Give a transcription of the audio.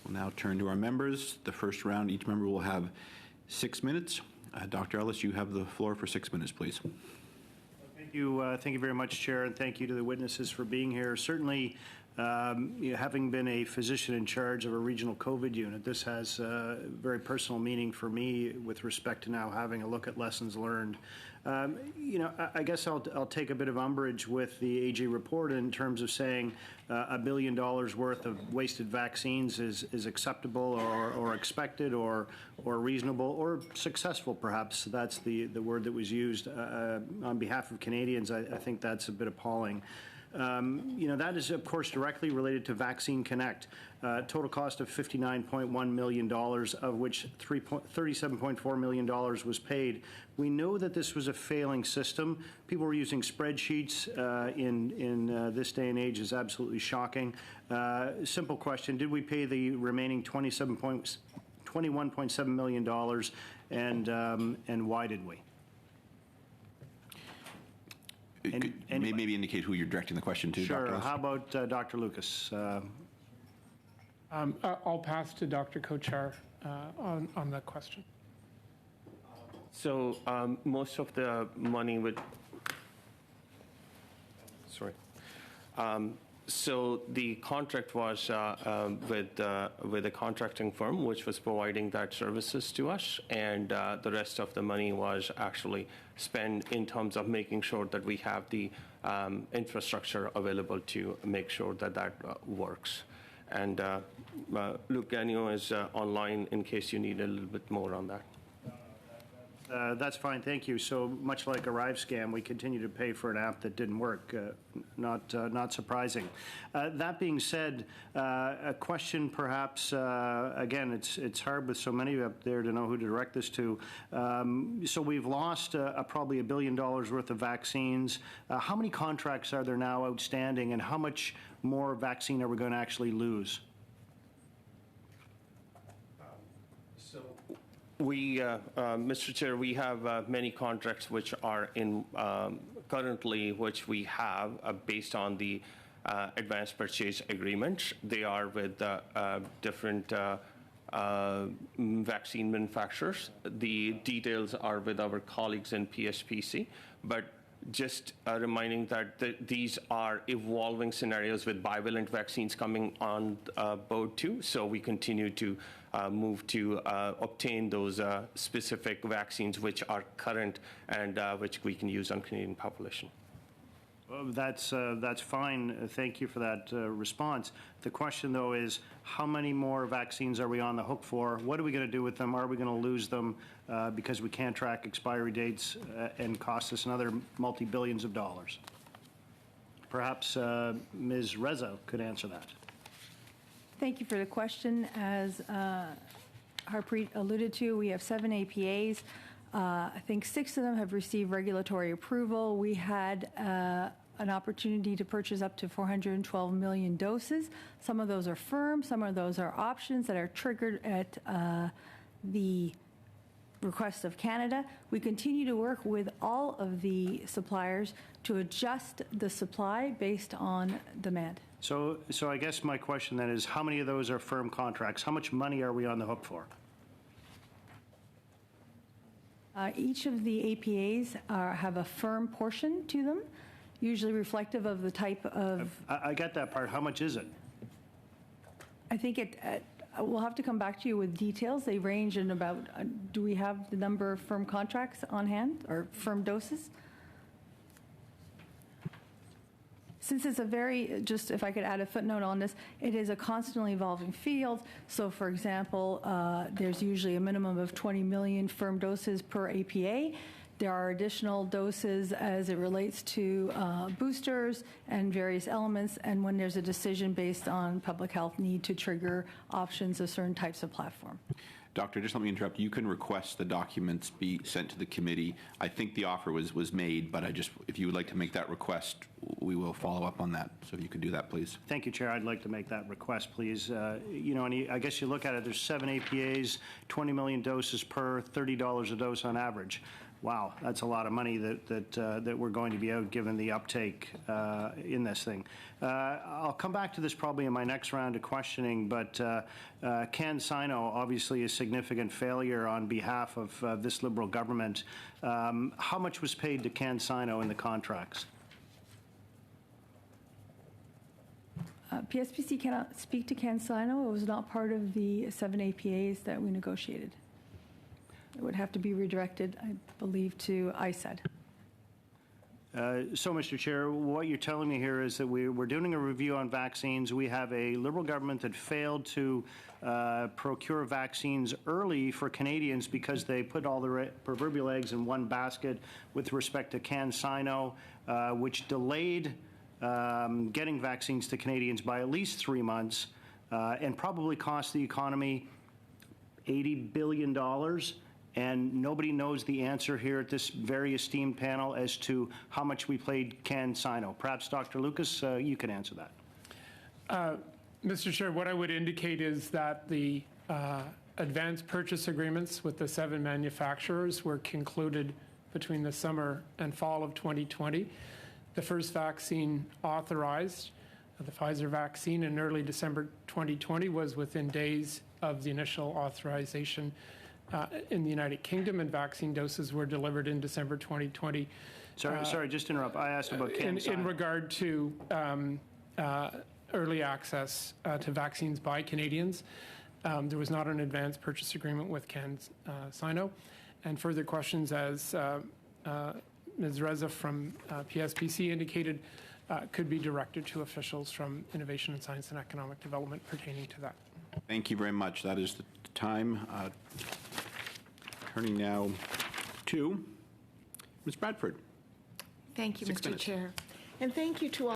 We'll now turn to our members. The first round, each member will have 6 minutes. Dr. Ellis, you have the floor for 6 minutes, please. Thank you very much, Chair, and thank you to the witnesses for being here. Certainly, having been a physician in charge of a regional COVID unit, this has very personal meaning for me with respect to now having a look at lessons learned. I guess I'll take a bit of umbrage with the AG report in terms of saying $1 billion worth of wasted vaccines is acceptable or expected or reasonable or successful, perhaps. That's the word that was used. On behalf of Canadians, I think that's a bit appalling. That is, of course, directly related to Vaccine Connect. Total cost of $59.1 million, of which $37.4 million was paid. We know that this was a failing system. People were using spreadsheets in this day and age is absolutely shocking. Simple question, did we pay the remaining $21.7 million, and why did we? Maybe indicate who you're directing the question to. Sure. Dr. How about Dr. Lucas? I'll pass to Dr. Kochar on that question. So most of the money would. Sorry. So the contract was with a contracting firm which was providing that services to us, and the rest of the money was actually spent in terms of making sure that we have the infrastructure available to make sure that that works. And Luke Gagnon is online in case you need a little bit more on that. That's fine, thank you. So much like Arrive Scam, we continue to pay for an app that didn't work. Not surprising. That being said, a question perhaps, again, it's hard with so many up there to know who to direct this to. So we've lost probably $1 billion worth of vaccines. How many contracts are there now outstanding, and how much more vaccine are we going to actually lose? We, Mr. Chair, we have many contracts which are in currently, which we have based on the advanced purchase agreement. They are with different vaccine manufacturers. The details are with our colleagues in PSPC, but just reminding that these are evolving scenarios with bivalent vaccines coming on board too. So we continue to move to obtain those specific vaccines which are current and which we can use on Canadian population. Well, that's fine. Thank you for that response. The question, though, is how many more vaccines are we on the hook for? What are we going to do with them? Are we going to lose them because we can't track expiry dates and cost us another multi-billions of dollars? Perhaps Ms. Reza could answer that. Thank you for the question. As Harpreet alluded to, we have 7 APAs. I think 6 of them have received regulatory approval. We had an opportunity to purchase up to 412 million doses. Some of those are firm, some of those are options that are triggered at the request of Canada. We continue to work with all of the suppliers to adjust the supply based on demand. So I guess my question then is, how many of those are firm contracts? How much money are we on the hook for? Each of the APAs have a firm portion to them, usually reflective of the type of... I get that part. How much is it? I think we'll have to come back to you with details. They range in about, do we have the number of firm contracts on hand, or firm doses? Since it's a very, just if I could add a footnote on this, it is a constantly evolving field. So for example, there's usually a minimum of 20 million firm doses per APA. There are additional doses as it relates to boosters and various elements, and when there's a decision based on public health need to trigger options of certain types of platform. Doctor, just let me interrupt. You can request the documents be sent to the committee. I think the offer was made, but if you would like to make that request, we will follow up on that. So if you could do that, please. Thank you, Chair. I'd like to make that request, please. And I guess you look at it, there's 7 APAs, 20 million doses per, $30 a dose on average. Wow, that's a lot of money that we're going to be out, given the uptake in this thing. I'll come back to this probably in my next round of questioning, but CanSino, obviously a significant failure on behalf of this Liberal government. How much was paid to CanSino in the contracts? PSPC cannot speak to CanSino. It was not part of the 7 APAs that we negotiated. It would have to be redirected, I believe, to ISED. So, Mr. Chair, what you're telling me here is that we're doing a review on vaccines. We have a Liberal government that failed to procure vaccines early for Canadians because they put all the proverbial eggs in one basket with respect to CanSino, which delayed getting vaccines to Canadians by at least 3 months and probably cost the economy $80 billion. And nobody knows the answer here at this very esteemed panel as to how much we paid CanSino. Perhaps, Dr. Lucas, you can answer that. Mr. Chair, what I would indicate is that the advanced purchase agreements with the 7 manufacturers were concluded between the summer and fall of 2020. The first vaccine authorized, the Pfizer vaccine, in early December 2020 was within days of the initial authorization in the United Kingdom, and vaccine doses were delivered in December 2020. Sorry, just to interrupt. I asked about CanSino. In regard to early access to vaccines by Canadians, there was not an advanced purchase agreement with CanSino. And further questions, as Ms. Reza from PSPC indicated, could be directed to officials from Innovation and Science and Economic Development pertaining to that. Thank you very much. That is the time. Turning now to Ms. Bradford. Thank you, 6 Mr. minutes. Chair. And thank you to all